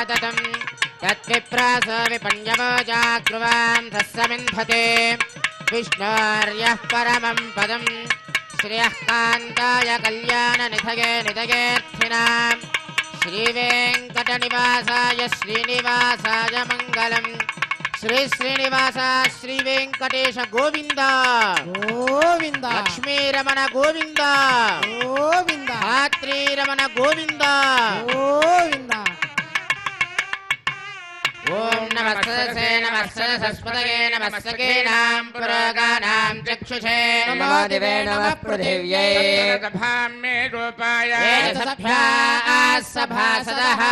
ततं तद्विप्रास विपण्यवोजाग्रुवां तस्समिन्धते विष्णोर्यः परमं पदं श्रियः कान्ताय कल्याणनिधये निधयेऽर्थिनां श्रीवेङ्कटनिवासाय श्रीनिवासाय मङ्गलम् श्री श्रीनिवास श्री वेंकटेश गोविंद गोविंद लक्ष्मी रमण गोविंद गोविंद धात्री रमण गोविंद गोविंद ओम नमस्ते सरस्वतये नमस्ते नाम पुरोगानां चक्षुषे नमो दिवे नमः पृथिव्यै सभां मे गोपाय सभासदः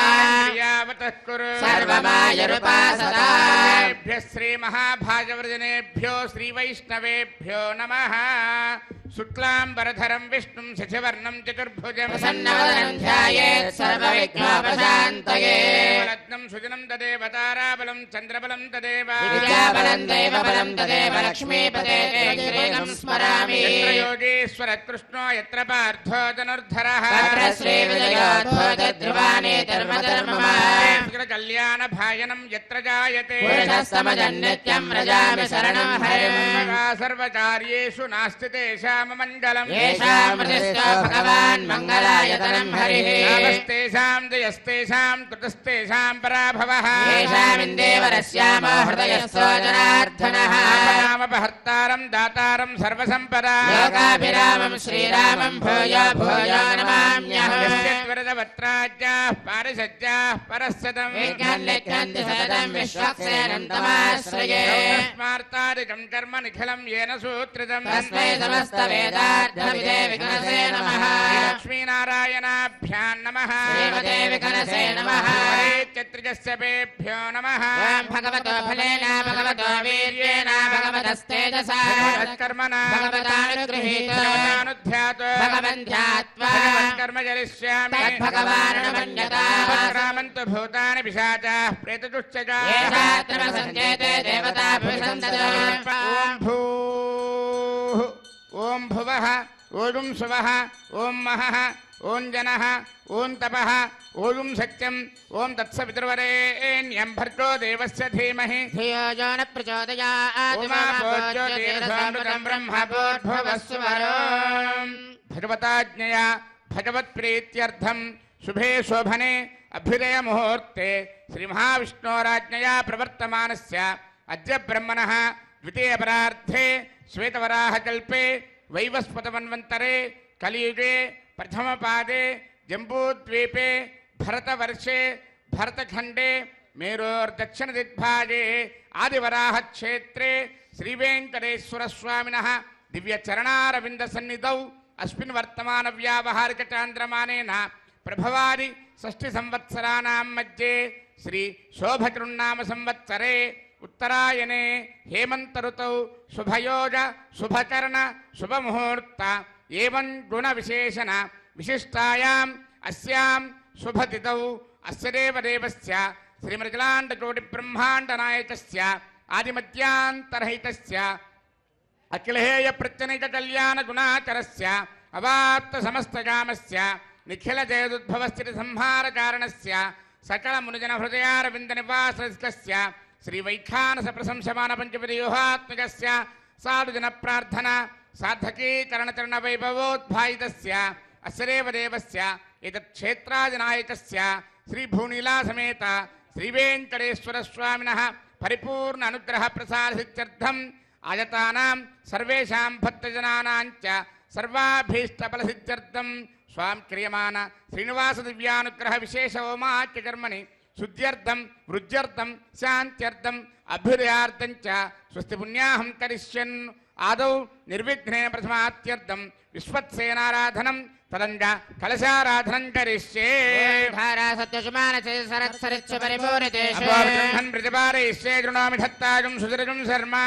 यावतः कुरु सर्वमायरुपासदाभ्यः श्रीमहाभागवतजनेभ्यो श्रीवैष्णवेभ्यो नमः शुक्लाम्बरधरं विष्णुं शशिवर्णं चतुर्भुजं प्रसन्नवदनं ध्यायेत् सर्वविघ्नोपशान्तये रत्नं सुजनं तदेव ताराबलं चन्द्रबलं तदेव विद्याबलं दैवबलं तदेव लक्ष्मीपते श्रीं स्मरामि यत्र योगेश्वर कृष्णो यत्र पार्थो धनुर्धरः तत्र श्रीविजयोद्भूतध्रुवानि कल्याणभाजनं यत्र जायते पुरुषस्तमजन्नित्यं व्रजामि शरणं हरिं सर्वकार्येषु नास्ति तेषाममङ्गलम् येषामृतिस्थो भगवान् मङ्गलायतनं हरिः यावस्तेषां जयस्तेषां कृतस्तेषां पराभवः येषामिन्देवरस्यामो हृदयस्थो जनार्दनः नामपहर्तारं दातारं सर्वसम्पदा लोकाभिरामं श्रीरामं भूयो भूयो नमाम्यहम् वरदवत्राज्याः पारिषज्याः परस्सदं विज्ञानलिख्यन्ति सततं विश्वक्सेनं तमाश्रये स्मार्तादिकं कर्म निखिलं येन सूत्रितं तस्मै समस्तवेदार्थविदे विघ्नसे नमः लक्ष्मीनारायणाभ्यां नमः श्रीमते विघ्नसे नमः चत्रिजस्यपेभ्यो नमः भगवतो फलेन भगवतो वीर्येण भगवतस्तेजसा कर्मणा भगवतानुगृहीतो भगवन् ध्यात्वा कर्म करिष्यामि तद्भगवान् रामन्तु भूतानि पिशाचाः प्रेतदुश्चजा येषात्र सञ्चेते देवताभिसन्दतो ॐ भूः ॐ भुवः ॐ सुवः ॐ महः ॐ जनः ॐ तपः ॐ सत्यम् ॐ तत्सवितुर्वरेण्यं भर्गो देवस्य धीमहि धियो यो न प्रचोदयात् उमाभोज्योतिरसामृतं ब्रह्मभूर्भुवस्सुवरो भगवताज्ञया भगवत्प्रीत्यर्थं शुभे शोभने अभ्युदयमुहूर्ते श्रीमहाविष्णोराज्ञया प्रवर्तमानस्य अद्य ब्रह्मणः द्वितीयपरार्धे श्वेतवराहकल्पे वैवस्वतमन्वन्तरे कलियुगे प्रथमपादे जम्बूद्वीपे भरतवर्षे भरतखण्डे मेरोर्दक्षिणदिग्भागे आदिवराहक्षेत्रे श्रीवेङ्कटेश्वरस्वामिनः दिव्यचरणारविन्दसन्निधौ अस्मिन् वर्तमानव्यावहारिकचान्द्रमानेन प्रभवादि षष्ठिसंवत्सराणां मध्ये श्री शोभकृन्नाम संवत्सरे उत्तरायणे हेमन्तऋतौ शुभयोग शुभकर्ण शुभमुहूर्त एवं गुणविशेषण विशिष्टायाम् अस्यां शुभतिथौ अस्य देवदेवस्य श्रीमृगलाण्डकोटिब्रह्माण्डनायकस्य आदिमध्यान्तरहितस्य अखिलेय प्रत्यनिककल्याणगुणाचरस्य अवाप्तसमस्तकामस्य निखिलजयदुद्भवस्थितिसंहारकारणस्य सकलमुनिजनहृदयारविन्दनिवासस्य श्रीवैखानसप्रशंसमानपञ्चपदव्यूहात्मकस्य साधुजनप्रार्थना साधकीकरणचरणवैभवोद्भायितस्य अस्य देवदेवस्य एतत्क्षेत्रादिनायकस्य श्रीभूनीलासमेत श्रीवेङ्कटेश्वरस्वामिनः परिपूर्ण अनुग्रहप्रसादसिद्ध्यर्थम् आयतानां सर्वेषां भक्तजनानां च सर्वाभीष्टफलसिद्ध्यर्थं स्वां क्रियमाण श्रीनिवासदिव्यानुग्रह विशेष होमाख्यकर्मणि शुद्ध्यर्थं वृद्ध्यर्थं शान्त्यर्थम् अभ्युदयार्थं च स्वस्ति पुण्याहं करिष्यन् आदौ निर्विघ्नेन प्रथमात्यर्थं विश्वत्सेनाराधनं तदंग कलशाराधनं करिष्ये धारा सत्यशुमानसे सरत्सरिच्छ परिपूरितेषु अपोर्गन्धं प्रतिपादयिष्ये गृणोमि धत्ताजं सुदृजं शर्मा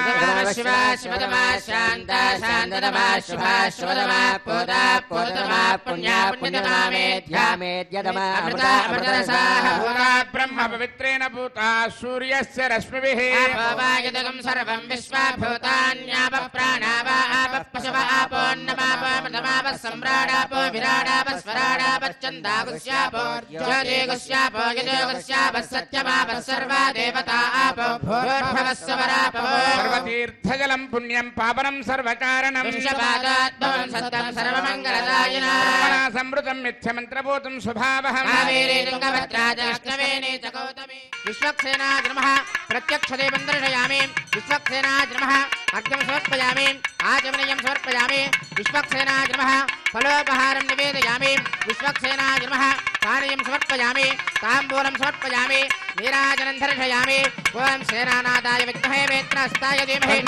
शिवा शिवतमा शान्ता शान्ततमा शुभा शुभतमा पोता पोततमा पुण्या पुण्यतमा मेध्या मेध्यतमा अमृता अमृतरसाः भूता ब्रह्म पवित्रेण भूता सूर्यस्य रश्मिभिः आपोवायुधकं सर्वं विश्वभूतान्यापः प्राणावा आपः पशव आपोऽन्नमापः प्रथमापः सम्राडापो विराडापः स्वराडापश्चन्दागुस्यापो ज्योतिगुस्यापो यजोगुस्यापः सत्यमापः सर्वा देवता आपो भूर्भुवः स्वरापो सर्वतीर्थजलं पुण्यं पावनं सर्वकारणं विश्वपादात्मं सत्तं सर्वमङ्गलदायिना ब्रह्मणा संवृतं मिथ्यमन्त्रभूतं स्वभावहम् कावेरी तुङ्गभद्राजष्टवेणी च गौतमी विश्वक्सेनाय नमः प्रत्यक्षदेवं दर्शयामि विश्वक्सेनाय नमः अर्घ्यं समर्पयामि आचमनीयं समर्पयामि विश्वक्सेनाय नमः फलोपहारं निवेदयामि विश्वक्सेनाय नमः पानीयं समर्पयामि ताम्बूलं समर्पयामि नीराजनं दर्शयामि ओं सेनानादाय विद्महे वेत्रहस्ताय धीमहि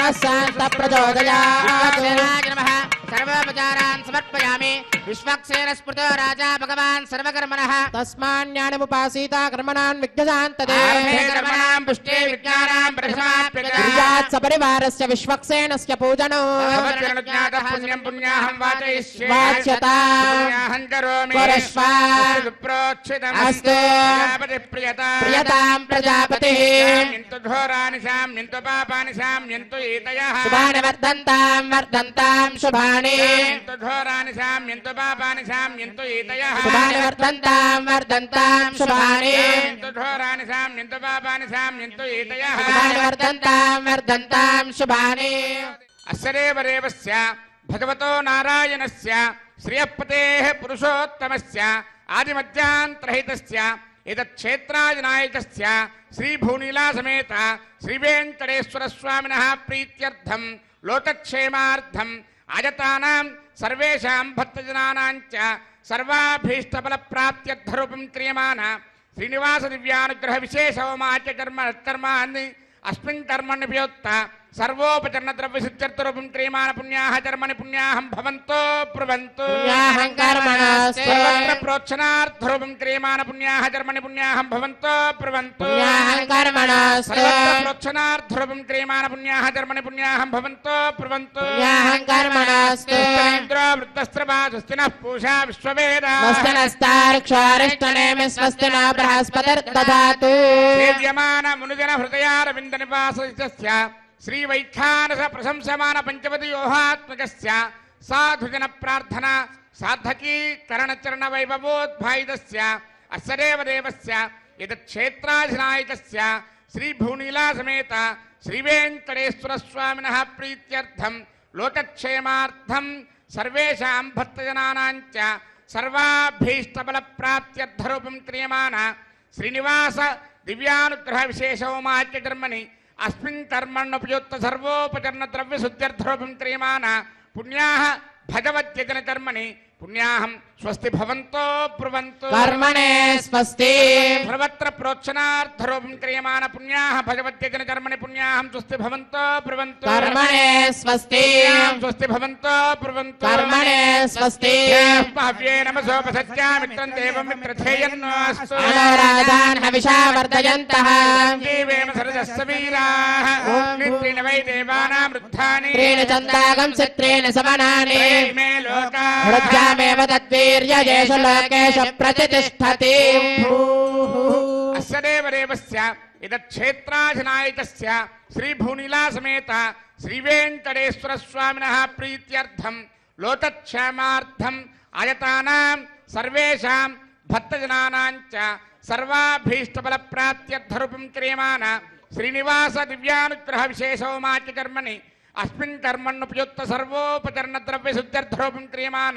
प्रचोदयात् विश्वक्सेनाय नमः सर्वोपचारान् समर्पयामि विश्वक्सेन स्मृतो राजा भगवान् सर्वकर्मणः तस्मान्यानमुपासीता कर्मणान् विघ्नशान्तते कर्मणां पुष्टे विज्ञानां प्रथमाप्यता क्रियात् सपरिवारस्य विश्वक्सेनस्य पूजनो भवत्यनुज्ञातः पुण्यं पुण्याहं वाचयिष्ये वाच्यता पुण्याहं करोमि परश्वा विप्रोच्छितम् अस्तु प्रियता प्रियतां प्रजापतिः शाम्यन्तु घोराणि शाम्यन्तु पापानि शाम्यन्तु एतयः शुभानि वर्धन्तां शुभानि शाम्यन्तु घोराणि शाम्यन्तु पापानि शाम्यन्तु एतयः शुभानि वर्धन्तां शुभानि शाम्यन्तु घोराणि शाम्यन्तु पापानि शाम्यन्तु एतयः शुभानि वर्धन्तां शुभानि अस्य देवदेवस्य भगवतो नारायणस्य श्रियःपतेः पुरुषोत्तमस्य आदिमध्यान्तरहितस्य एतच्छेत्राजनायकस्य श्रीभूनीलासमेत श्रीवेङ्कटेश्वरस्वामिनः प्रीत्यर्थं लोकक्षेमार्थम् आयतानां सर्वेषां भक्तजनानां च सर्वाभीष्टफलप्राप्त्यर्थरूपं क्रियमाण श्रीनिवासदिव्यानुग्रहविशेषहोमाच्यकर्माणि अस्मिन् कर्मण्यपयोक्त सर्वोपचरणद्रव्यसिद्ध्यर्थरूपं क्रियमाण पुण्याः कर्मणि पुण्याहं भवन्तो ब्रुवन्तु पुण्याहं कर्मणस्तु सर्वत्र प्रोक्षणार्थरूपं क्रियमाण पुण्याः कर्मणि पुण्याहं भवन्तो ब्रुवन्तु पुण्याहं कर्मणस्तु सर्वत्र प्रोक्षणार्थरूपं क्रियमाण पुण्याः कर्मणि पुण्याहं भवन्तो ब्रुवन्तु पुण्याहं कर्मणस्तु इन्द्रो वृत्तस्त्रवा स्वस्तिनः पूषा विश्ववेदाः स्वस्तिनस्तार्क्ष्वारिष्टनेमि स्वस्ति न बृहस्पतिर्दधातु सेव्यमान मुनिजन हृदयारविन्द निवासस्य श्रीवैखानस प्रशंसमान पंचवदयोहात्मकस्य साधुजन प्रार्थना साधकी करणचरण वैभवोद्भायितस्य अस्य देवदेवस्य एतच्छेत्राधिनायकस्य श्रीभूनीलासमेत श्रीवेङ्कटेश्वरस्वामिनः प्रीत्यर्थं लोकक्षेमार्थं सर्वेषां भक्तजनानां च सर्वाभीष्टफलप्राप्त्यर्थरूपं क्रियमाण श्रीनिवास दिव्यानुग्रहविशेषहोमाच्यकर्मणि अस्मिन् कर्मण्युपयुक्त सर्वोपचरणद्रव्यशुद्ध्यर्थरूपं क्रियमाण पुण्याः भगवद्यजनकर्मणि पुण्याहं स्वस्ति भवन्तो ब्रुवन्तु कर्मणे स्वस्ति सर्वत्र प्रोक्षणार्थरूपं क्रियमाण पुण्याः भगवद्यजनकर्मणि पुण्याहं स्वस्ति भवन्तो ब्रुवन्तु कर्मणे स्वस्ति स्वस्ति भवन्तो ब्रुवन्तु कर्मणे स्वस्ति भव्ये नमसोपसत्या मित्रं देवं मित्रथेयन्नोऽस्तु मनोराधान् हविषा वर्धयन्तः देवेम सरदस्य वीराः नित्रेण वै देवानां वृद्धानि त्रीणि चन्दागं चित्रेण समनानि मे लोकाः हृद्यामेव तद्वीर्यजेषु लोकेषु प्रतिष्ठति अस्य देवदेवस्य एतच्छेत्राधिनायकस्य श्रीभूनीलासमेत श्रीवेङ्कटेश्वरस्वामिनः प्रीत्यर्थं लोकक्षेमार्थम् आयतानां सर्वेषां भक्तजनानां च सर्वाभीष्टफलप्राप्त्यर्थरूपं क्रियमाण श्रीनिवास दिव्यानुग्रहविशेषहोमाच्यकर्मणि अस्मिन् कर्मण्युपयुक्त सर्वोपचरणद्रव्यशुद्ध्यर्थरूपं क्रियमाण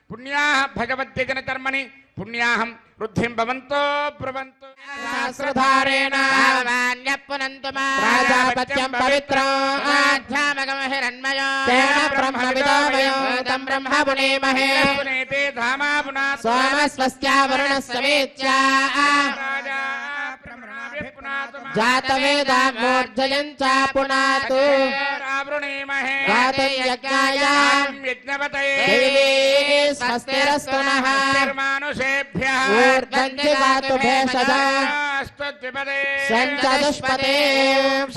पुण्याः भगवद्यजनकर्मणि पुण्याहं वृद्धिं भवन्तो ब्रुवन्तु सहस्रधारेण भगवान्यः प्राजापत्यं पवित्रं आध्यात्मकं हिरण्मयो तेन ब्रह्मविदो तं ब्रह्म पुनेमहे पुनेते धामा पुनात् सोमस्वस्या वरुणस्समेत्या राजा ब्रह्मणाभिः पुनातु जातवेदा मूर्धयं च पुनातु रावृणीमहे गातयज्ञाय यज्ञपतये देवी स्वस्तिरस्तु नः निर्मानुषेभ्यः ऊर्ध्वं दिवातु भेषजा स्तुतिपदे सञ्चतुष्पदे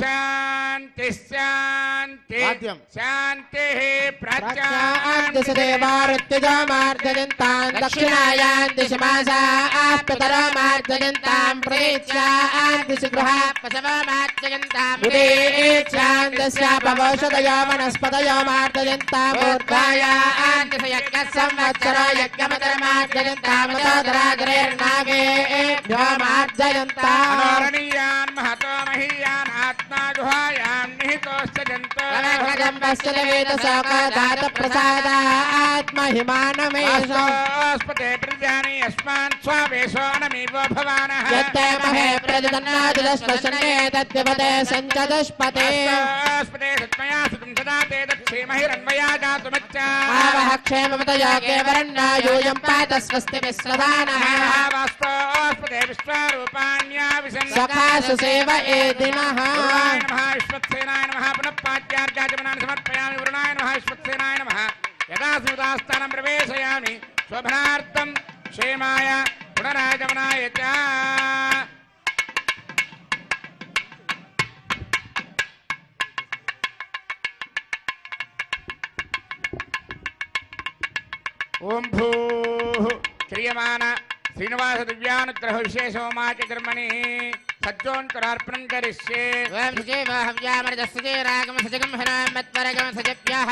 शान्ति शान्ति वाद्यं। शान्तिः प्रत्यादिश देवारुत्यजामार्जयन्तां दक्षिणायां दिशमासाप्ततरमार्जयन्तां प्रतीच्यादिश गृहापशवमार्जयन्तां उदीच्यान्दस्यापवौषधयो वनस्पतयो मार्जयन्तां ऊर्ध्वायां दिश यज्ञसंवत्सरो यज्ञमतरमार्जयन्तां मदोदराग्रेर्नागेभ्यो मार्जयन्ताम् अनोरणीयान् महतो महीयान् आत्मा गुहायां निहितोऽश्च जन्तु प्रसादात्महिमानमेस्पते प्रजानि यस्मान् स्वावेशोऽनमीवो भवानः यत्ते महे प्रजदन्नादिदस्पशने तद्विपदे सञ्चदुष्पते स्पते सत्मया सुतं सदा ते दक्षेमहिरन्वया जातुमच्चा आवः क्षेमवतया केवरण्या यूयं पात स्वस्ति विश्वदानः वास्तोस्पते विश्वारूपाण्या विशन् सखासु सेव एदिनः वरुणाय नमः विश्वक्सेनाय नमः पुनः पाद्यार्घ्याचमनानि समर्पयामि वरुणाय नमः विश्वक्सेनाय नमः यदा स्मृतास्थानं प्रवेशयामि शोभनार्थं क्षेमाय पुनरागमनाय च ओम भूः क्रियमाण श्रीनिवास दिव्यानुग्रह विशेष होमाच कर्मणि सज्जोन्तरार्पणं करिष्ये वयं सुजेव हव्यामरजस्य रागम सजगम हरामत्वरगम सजप्यः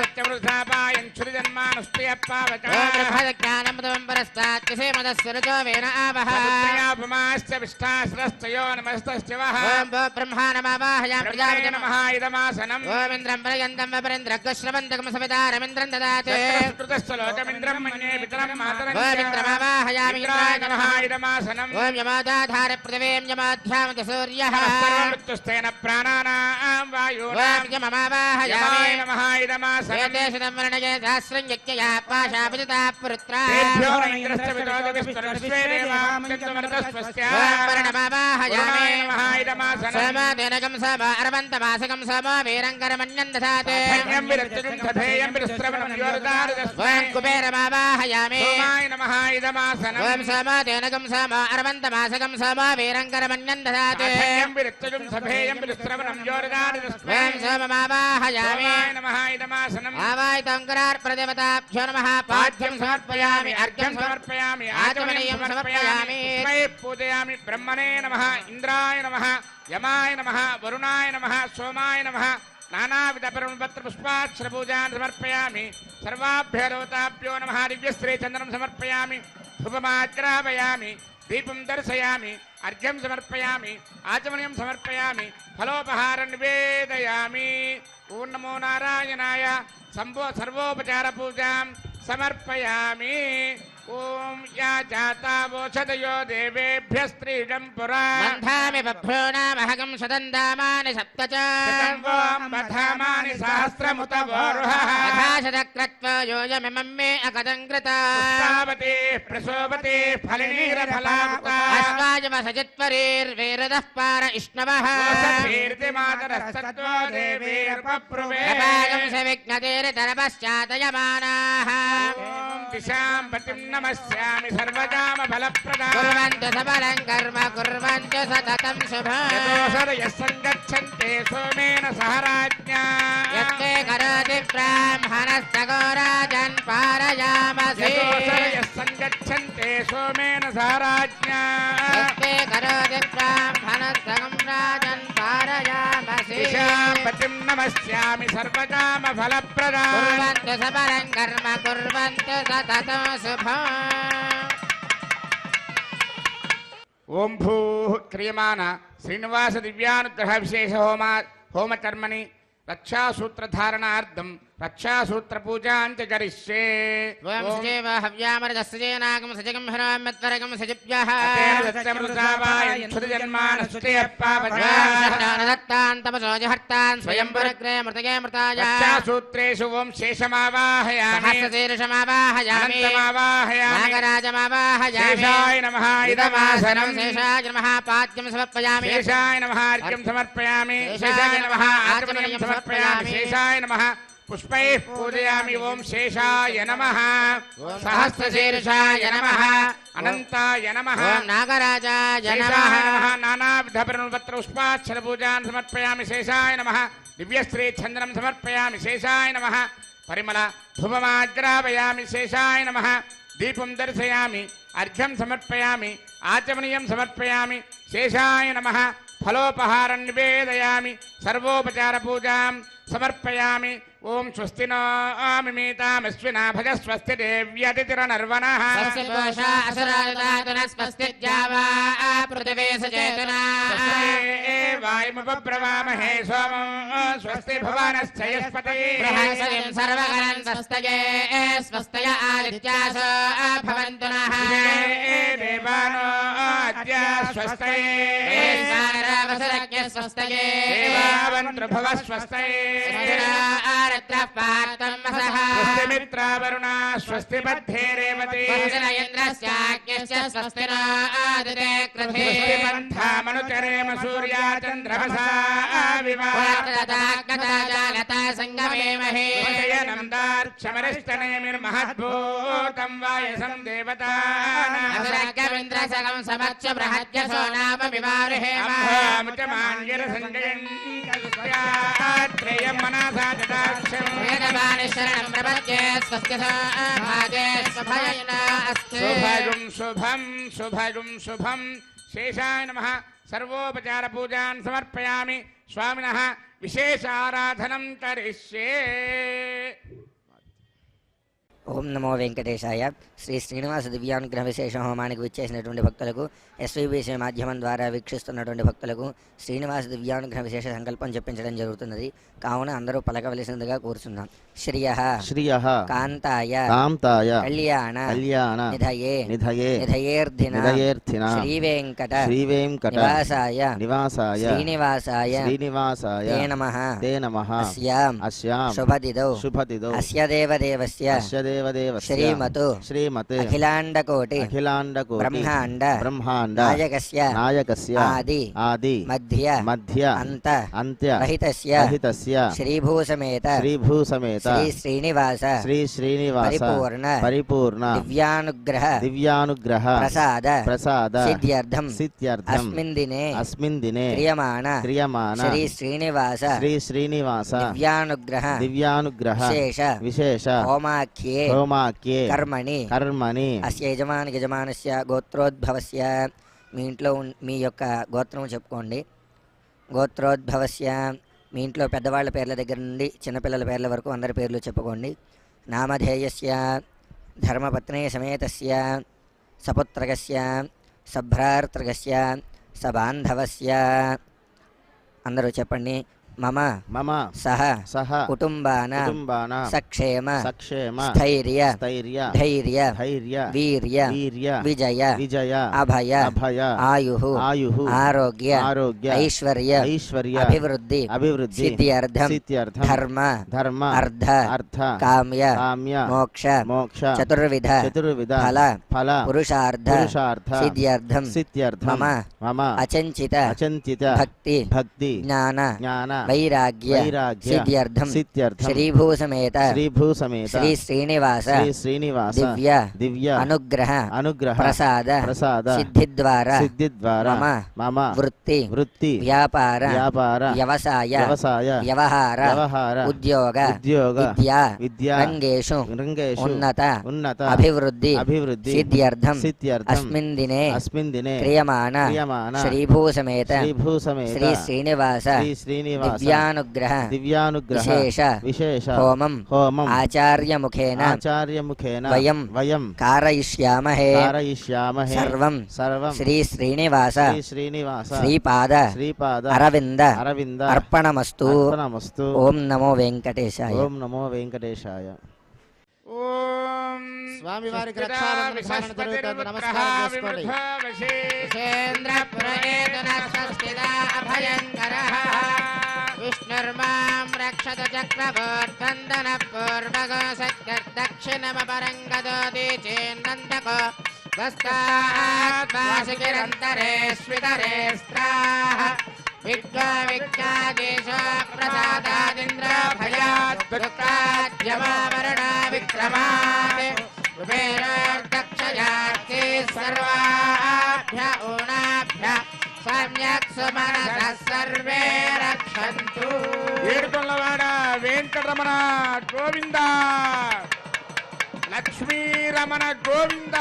सत्यवृथापायन् क्षुरिजन्मानुष्टयप्पावचः ओम ब्रह्मज्ञानमदं परस्तात् मदस्य रजो वेन आवः पुण्यापमाश्च विष्ठाश्रस्तयो नमस्तश्च वः ओम ब्रह्मा नमावाहयामि प्रजापते प्रजापतिं नमः इदमासनम् ओम इन्द्रं प्रयन्तं वपरेन्द्रगश्रवन्तकं सवितारमिन्द्रं ददाते कृतश्च लोकमिन्द्रं मन्ये पितरं मातरं ओम इन्द्रमावाहयामि इन्द्राय इन्द्राय नमः नमः इदमासनम् ओम यमादाधार पृथिवीं यमाध्यामत सूर्यः सर्वमृत्युस्तेन प्राणानां वायुनां ओम यममावाहयामि यमाय नमः इदमासनम् एतेषु वर्णये सहस्रं यज्ञया पाशापजिता पुत्रा तेभ्यो न इन्द्रस्य विदोदविस्तरविश्वे देवामृतमृतस्वस्य ओम वर्णमावाहयामि वरुणाय नमः इदमासनम् सोमदेनकं सोम अरवन्तमासकं सोमो वीरङ्करमन्यं दधाते धन्यं विरक्तजं सधेयं विरस्त्रवणं योरदारदस्मै ओम कुबेरमावाहयामि सोमाय नमः इदमासनम् ओम सोमदेनकं सोम अरवन्तमासकं सोमो वीरङ्करमन्यं दधाते धन्यं विरक्तजं सधेयं विरस्त्रवणं योरदारदस्मै ओम सोममावाहयामि सोमाय नमः इदमासनम् आवाहितङ्करार्प्रदेवताभ्यो नमः पाद्यं समर्पयामि अर्घ्यं समर्पयामि आचमनीयं समर्पयामि तस्मै पूजयामि ब्रह्मणे नमः इंद्राय नमः यमाय नमः वरुणाय नमः सोमाय नमः नानाविधपरमपत्रपुष्पाक्षरपूजान् समर्पयामि सर्वाभ्यो देवताभ्यो नमः दिव्यश्रीचन्दनं समर्पयामि धूपमाग्रापयामि दीपं दर्शयामि अर्घ्यं समर्पयामि आचमनीयं समर्पयामि फलोपहारं निवेदयामि ओं नमो नारायणाय सर्वोपचारपूजां समर्पयामि ओं या जातावोषधयो देवेभ्यस्त्रीडं पुरा मन्धामि बभ्रूणामहगं सदन्दामानि सप्त च बधामानि सहस्रमुत वोरुहः यथाशतक्रत्वा योजमिमं मे अकदङ्कृता पुष्पावती प्रसोपती फलिनीरफलामुता अस्माजमसजित्वरीर्वेरदः पार इष्णवः कीर्तिमातरस्तत्त्वो देवीर्पप्रुवे अपागं सविघ्नतेरितरपश्चातयमानाः दिशां पतिं नमस्यामि सर्वकामफलप्रदां कुर्वन्तु सबलं कर्म कुर्वन्तु सततं शुभम् यतोऽसरयः सङ्गच्छन्ते सोमेन सह राज्ञा यत्ते करोति ब्राह्मणस्तगोराजन् पारयामसि यतोऽसरयः सङ्गच्छन्ते सोमेन सह राज्ञा यत्ते करोति ब्राह्मणस्तगं राजन् पारयामसि दिशां पतिं नमस्यामि सर्वकामफलप्रदां कुर्वन्तु सबलं कर्म कुर्वन्तु सततं शुभम् ओं भूः क्रियमाण श्रीनिवास दिव्यानुग्रह विशेष होमकर्मणि रक्षासूत्रधारणार्थं रक्षासूत्रपूजां च करिष्ये वयं सजेव हव्यामरजस्येनागं सजगं हरामत्वरगं सजिभ्यः दत्तान् तपसोजहर्तान् स्वयं पुरग्रे मृतगे मृताय रक्षासूत्रेषु ओं शेषमावाहयामि सहस्रशीर्षमावाहयामि नागराजमावाहयामि शेषाय नमः इदमासनं शेषाय नमः पाद्यं समर्पयामि शेषाय नमः अर्घ्यं समर्पयामि शेषाय नमः आचमनीयं समर्पयामि शेषाय नमः पुष्पैः पूजयामि ओम शेषाय नमः सहस्रशीर्षाय नमः अनंताय नमः ओम नागराजाय शेषाय नमः नमः नानाविधपरिणुपत्र पुष्पाक्षर पूजान् समर्पयामि शेषाय नमः दिव्यश्री चंदनं समर्पयामि शेषाय नमः परिमल धूपमाग्रापयामि शेषाय नमः दीपं दर्शयामि अर्घ्यं समर्पयामि आचमनीयं समर्पयामि शेषाय नमः फलोपहारं निवेदयामि सर्वोपचार पूजां समर्पयामि ओम स्वस्ति नो मिमीतामश्विना भज स्वस्ति देव्यतिथिरनर्वणः स्वस्ति पूषा असुरायुधातुनः स्वस्ति द्यावा पृथिवी सचेतना वायुमुपब्रवामहे सोमं स्वस्ति भुवनश्चयस्पतिः बृहस्पतिं सर्वगणं स्वस्तये स्वस्तय आदित्यासो भवन्तु नः देवानो अद्य स्वस्तये वसुरज्ञ स्वस्तये देवावन्त्रभुवः स्वस्तये आरत्रः पार्थं वसः स्वस्ति मित्रावरुणा स्वस्ति मध्ये रेवती वरुण इन्द्रस्याज्ञश्च स्वस्ति नो आदिते कृधे स्वस्ति पन्थामनुचरेम सूर्या चन्द्रमसा गता जागता सङ्गमेमहे नन्दार्क्षमरिष्टनेमिर्महद्भूतं वायसं देवतानाम् असुरज्ञमिन्द्रसगं समच्च बृहद्यसो नाम विवारुहेम त्रयं मनसा जटाक्षम् वेदवाणी शरणं प्रपद्ये स्वस्य भागे स्वभयना अस्ति शुभगुं शुभं शुभगुं शुभं शेषाय नमः सर्वोपचार पूजान् समर्पयामि स्वामिनः विशेष आराधनं करिष्ये ఓం నమో వెంకటేశాయ. శ్రీ శ్రీనివాస దివ్యానుగ్రహ విశేష హోమానికి విచ్చేసినటువంటి భక్తులకు, ఎస్వీబీసీ మాధ్యమం ద్వారా వీక్షిస్తున్నటువంటి భక్తులకు శ్రీనివాస దివ్యానుగ్రహ విశేష సంకల్పం చెప్పించడం జరుగుతున్నది. కావున అందరూ పలకవలసిందిగా కోరుచున్నాం. శ్రియః శ్రియః కాంతాయ కాంతాయ కళ్యాణ కళ్యాణ నిధయే నిధయే నిధయేర్ధిన నిధయేర్థిన శ్రీవేంకట శ్రీవేంకట నివాసాయ నివాసాయ శ్రీనివాసాయ శ్రీనివాసాయ తే నమః తే నమః అస్యాం అస్యాం శుభదిదౌ శుభతిదో అస్య దేవదేవస్య అస్య దేవదేవస్య శ్రీమతు శ్రీమత్ అఖిలాండకోటి అఖిలాండకోటి బ్రహ్మాండ బ్రహ్మాండ నాయకస్య నాయకస్య ఆది ఆది మధ్య మధ్య అంత అంత్య రహితస్య రహితస్య శ్రీభూసమేత శ్రీభూసమేత శ్రీ శ్రీనివాస శ్రీ శ్రీనివాస పరిపూర్ణ పరిపూర్ణ దివ్యానుగ్రహ దివ్యానుగ్రహ ప్రసాద ప్రసాద సిద్ధ్యర్థం సిద్ధ్యర్థం అస్మిన్ దినే అస్మిన్ దినే క్రియమాణ క్రియమాణ శ్రీ శ్రీనివాస శ్రీ శ్రీనివాస దివ్యానుగ్రహ దివ్యానుగ్రహ విశేష విశేష హోమాఖ్యే హోమాఖ్యే కర్మణి కర్మణి అస్య యజమానస్య గోత్రోద్భవస్య మీ ఇంట్లో మీ యొక్క గోత్రం చెప్పుకోండి. గోత్రోద్భవస్య మీ ఇంట్లో పెద్దవాళ్ళ పేర్ల దగ్గర నుండి చిన్నపిల్లల పేర్ల వరకు అందరి పేర్లు చెప్పుకోండి. నామధేయస్య ధర్మపత్ని సమేతస్య సపుత్రకస్య సభ్రార్తృకస్య సబాంధవస్య అందరూ చెప్పండి. మమ మమ సహ సహ కుటుంబాన కుటుంబాన సక్షేమ సక్షేమ స్థైర్య స్థైర్య ధైర్య ధైర్య వీర్య వీర్య విజయ విజయ అభయ అభయ ఆయుః ఆయుః ఆరోగ్య ఆరోగ్య ఐశ్వర్య ఐశ్వర్య అభివృద్ధి అభివృద్ధి సిద్ధ్యర్థం సిద్ధ్యర్థం ధర్మ ధర్మ అర్థ అర్థ కామ్య కామ్య మోక్ష మోక్ష చతుర్విధ చతుర్విధ ఫల ఫల పురుషార్థ పురుషార్థ సిద్ధ్యర్థం సిద్ధ్యర్థం మమ మమ అచంచిత అచంచిత భక్తి భక్తి జ్ఞాన జ్ఞాన వైరాగ్య వైరాగ్య సిద్ధ్యర్థం సిద్ధ్యర్థం శ్రీభూసమేత శ్రీభూసమేత శ్రీ శ్రీనివాస శ్రీ శ్రీనివాస దివ్య దివ్య అనుగ్రహ అనుగ్రహ ప్రసాద ప్రసాద సిద్ధిద్వారా సిద్ధిద్వారా మమ మమ వృత్తి వృత్తి వ్యాపార వ్యాపార వ్యవసాయ వ్యవసాయ వ్యవహార వ్యవహార ఉద్యోగ ఉద్యోగ విద్యా విద్యా రంగేషు రంగేషు ఉన్నత ఉన్నత అభివృద్ధి అభివృద్ధి సిద్ధ్యర్థం సిద్ధ్యర్థం అస్మిన్ దినే అస్మిన్ దినే క్రియమాణ క్రియమాణ శ్రీభూసమేత శ్రీభూసమేత శ్రీ శ్రీనివాస శ్రీ శ్రీనివాస దివ్యానుగ్రహ దివ్యానుగ్రహ విశేష విశేష హోమం హోమం ఆచార్యముఖేన ఆచార్యముఖేన వయం వయం కారయిష్యామహే कारयिष्यामहे సర్వం सर्वं శ్రీ శ్రీనివాస श्री श्रीनिवास శ్రీపాద श्रीपाद అరవింద अरविन्द అర్పణమస్తు. अर्पणमस्तु. ఓం నమో వెంకటేశాయ. ఓం నమో వెంకటేశాయ. ఓం స్వామివారికి రక్షాబంధన సాధన జరుగుతోంది. నమస్కారం చేసుకోండి. విష్ణుర్మాం రక్షత చక్రవర్తందన పూర్వగో సత్యదక్షిణమపరంగదోది చేన్నందకో గస్తాద్వాసికిరంతరే స్వితరే స్త్రాః విద్వా విఖ్యాదేశ ప్రసాదాదింద్ర భయాత్ దుఃఖాద్యమామరణ విక్రమాత్ కుబేరోర్దక్షయార్తే సర్వాభ్య ఊనాభ్య సమ్యక్ సుమనస సర్వే రక్షంతు. ఏడుకొండలవాడ వెంకటరమణ గోవింద, లక్ష్మీరమణ గోవింద.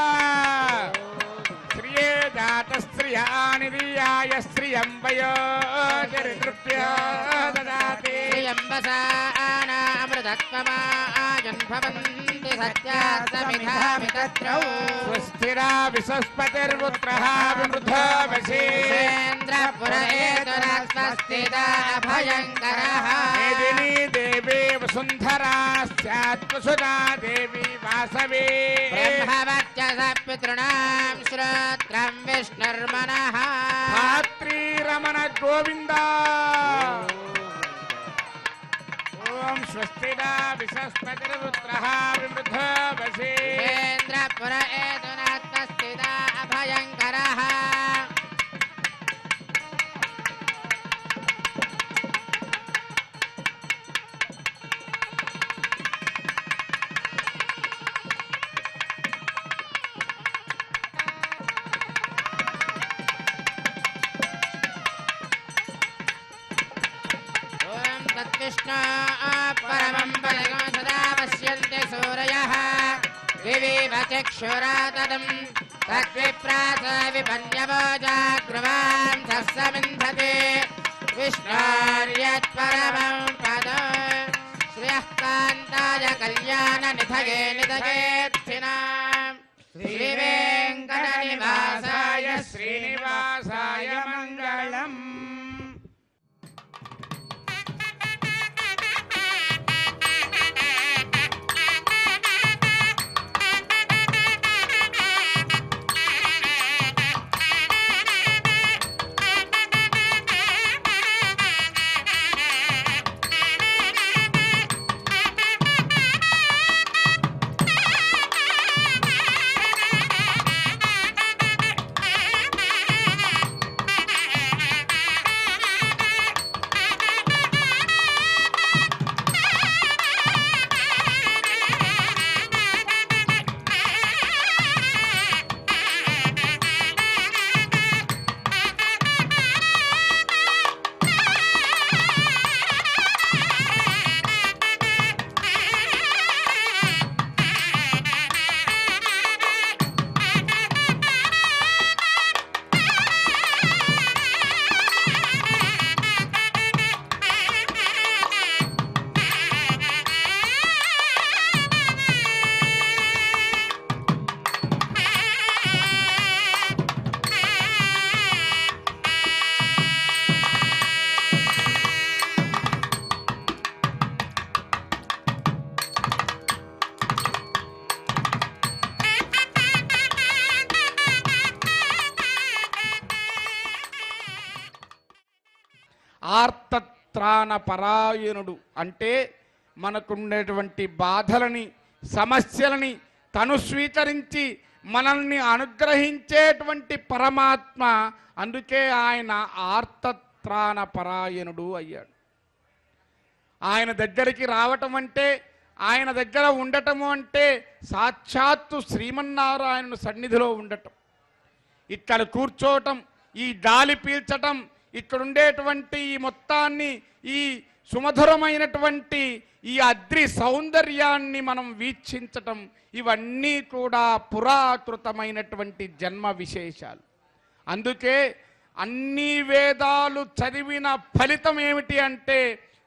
శ్రియే జాత శ్రియానిధియాయ శ్రియం వయోజరితృప్య దదాతి. శ్రియంబసానామృతత్వమాజన్భవంతి సత్యాస్తమిధామి తత్రౌ. స్వస్తిరా విసస్పతిర్పుత్రః విమృధో వశీ. ఇంద్రపుర ఏతురస్వస్తిదా అభయంకరః. మేదినీ దేవీ వసుంధరా స్యాత్వసుధా దేవీ వాసవీ. బ్రహ్మవచ్చస పితॄణాం శ్రోత్రం విష్ణుర్మనః. ధాత్రీరమణ గోవింద. ఓం స్వస్తిదా విసస్పతిర్పుత్రః విమృధో వశీ. ఇంద్రపుర ఏతురస్వస్తిదా అభయంకరః. ఓం తద్విష్ణు పరమం పదం సదా పశ్యంతి సూరయః. వివివ చక్షురాతదం తద్విప్రాస విపన్యవో జాగృవాం సస్సమింధతే. విష్ణోర్యత్పరమం పదం శ్రియః కాంతాయ కళ్యాణ నిధయే నిధయేత్థినాం. శ్రీవేంకట నివాసాయ శ్రీనివాసాయ మంగళం. ఆర్తత్రాణ పరాయణుడు అంటే మనకుండేటువంటి బాధలని సమస్యలని తను స్వీకరించి మనల్ని అనుగ్రహించేటువంటి పరమాత్మ. అందుకే ఆయన ఆర్తత్రాణ పరాయణుడు అయ్యాడు. ఆయన దగ్గరికి రావటం అంటే, ఆయన దగ్గర ఉండటము అంటే సాక్షాత్తు శ్రీమన్నారాయణుని సన్నిధిలో ఉండటం. ఇక్కడ కూర్చోవటం, ఈ గాలి పీల్చటం, ఇక్కడ ఉండేటువంటి ఈ మొత్తాన్ని, ఈ సుమధురమైనటువంటి ఈ అద్రి సౌందర్యాన్ని మనం వీక్షించటం, ఇవన్నీ కూడా పురాకృతమైనటువంటి జన్మ విశేషాలు. అందుకే అన్ని వేదాలు చదివిన ఫలితం ఏమిటి అంటే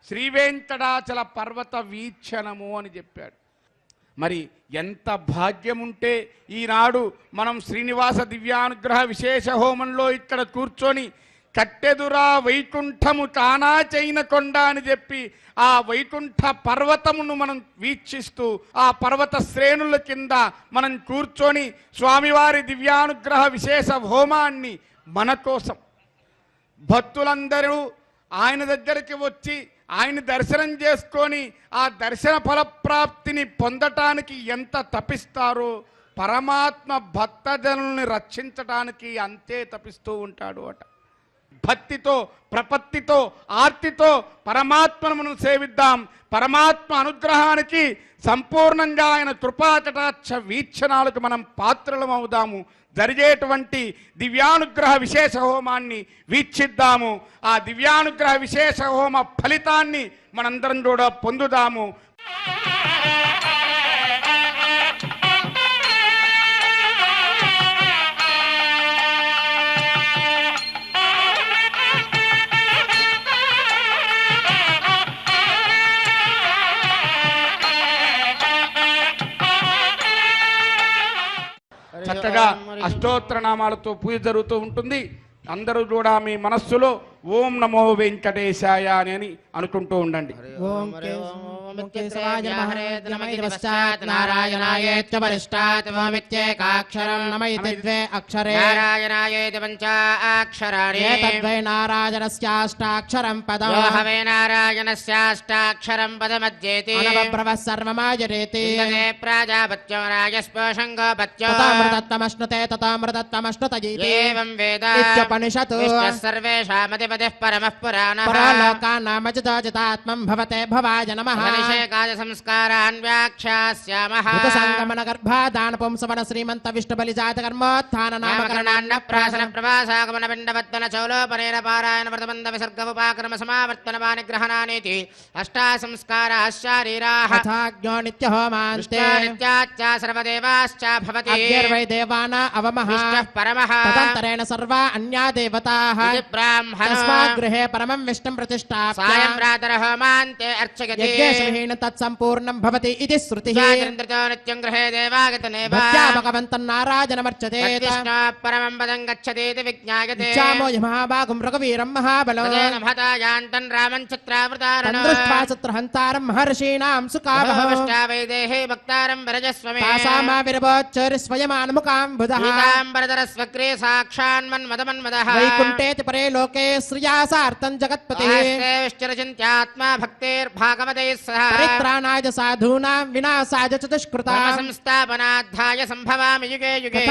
శ్రీవేంకటాచల పర్వత వీక్షణము అని చెప్పాడు. మరి ఎంత భాగ్యం ఉంటే ఈనాడు మనం శ్రీనివాస దివ్యానుగ్రహ విశేష హోమంలో ఇక్కడ కూర్చొని కట్టెదురా వైకుంఠము తానా చైన కొండ అని చెప్పి ఆ వైకుంఠ పర్వతమును మనం వీక్షిస్తూ ఆ పర్వత శ్రేణుల కింద మనం కూర్చొని స్వామివారి దివ్యానుగ్రహ విశేష హోమాన్ని మన కోసం భక్తులందరూ ఆయన దగ్గరికి వచ్చి ఆయన దర్శనం చేసుకొని ఆ దర్శన ఫలప్రాప్తిని పొందటానికి ఎంత తపిస్తారో పరమాత్మ భక్తజనుల్ని రక్షించటానికి అంతే తపిస్తూ ఉంటాడు అట. భక్తితో ప్రపత్తితో ఆర్తితో పరమాత్మను మనం సేవిద్దాం. పరమాత్మ అనుగ్రహానికి సంపూర్ణంగా ఆయన కృపాకటాక్ష వీక్షణాలకు మనం పాత్రలం అవుదాము. జరిగేటువంటి దివ్యానుగ్రహ విశేష హోమాన్ని వీక్షిద్దాము. ఆ దివ్యానుగ్రహ విశేష హోమ ఫలితాన్ని మనందరం కూడా పొందుదాము. చక్కగా అష్టోత్తర నామాలతో పూజ జరుగుతూ ఉంటుంది. అందరూ కూడా మీ మనస్సులో ఓం నమో వెంకటేశాయ అని అనుకుంటూ ఉండండి. ఓం కేశవాయ నమః నమ ఇతి పశ్చాత్ నారాయణాయేత్య పరిష్టాత్ ఓమిత్యేకాక్షరం నమ ఇతి ద్వే అక్షరే నారాయణాయేతి పంచాక్షరాణి ఏతద్వై నారాయణస్యాష్టాక్షరం పదం యో హవే నారాయణస్యాష్టాక్షరం పదమధ్యేతి అనవబ్రవః సర్వమాజరేతి ఇంద్రే ప్రాజాపత్యం రాజస్పోషం గోపత్యం తథామృతత్వమశ్నుతే తథామృతత్వమశ్నుత ఈతి ఏవం వేద ఇత్యుపనిషత్ విష్ణుః సర్వేషామధిపతిః పరమః పురాణః పరాలోకానామజితాజితాత్మం భవతే భవాయ నమః నిషేకాయ సంస్కారాన్ వ్యాఖ్యాస్యామః సంగమన గర్భాదాన పుంసవన శ్రీమంత విష్ణు బలి జాత కర్మోత్థాన నామకరణాన్న ప్రాసన ప్రభాసాగమన పిండవత్వన చౌలోపనేన పారాయణ వ్రతబంధ విసర్గ ఉపాక్రమ సమావర్తన పానిగ్రహణానేతి అష్టా సంస్కారాః శారీరాః అథాజ్ఞో నిత్య హోమాంతే నిత్యాచ్చ సర్వదేవాశ్చ భవతి అగ్నిర్వై దేవానా అవమః విష్ణుః పరమః తదంతరేణ సర్వా అన్యా దేవతాః ఇది బ్రాహ్మణో తస్మాత్ గృహే పరమం విష్ణుం ప్రతిష్ఠాప్య సాయం ప్రాతర హోమాంతే అర్చయతి యజ్ఞేషు తత్సంపూర్ణం భవతి ఇది శృతిః స్వాతంత్ర్యతో నిత్యం గృహే దేవాగతనేవ భక్త్యా భగవంతం నారాయణమర్చతే విష్ణుః పరమం పదం గచ్చతీతి విజ్ఞాయతే ఇచ్చామో మహాభాగం రఘువీరం మహాబలో తదేన మహతాయాంతం రామం చిత్రావృతారణో దృష్ట్వా చిత్రహంతారం మహర్షీణాం సుకావః వైదేహే భక్తారం వరజస్వమే తాసామావిరవోచ్చరి స్వయమానుముఖాంబుధః పీతాంబరధర స్వగ్రే సాక్షాన్మన్మదమన్మదః వైకుంఠేతి పరే లోకే శ్రియాసార్థం జగత్పతిః ఆస్తే విశ్చరచింత్యాత్మా భక్తేర్భాగవతైః సహ పరిత్రాణాయ సాధూనాం వినాశాయ చతుష్కృతాం సంస్థాపనార్థాయ సంభవామి యుగే యుగే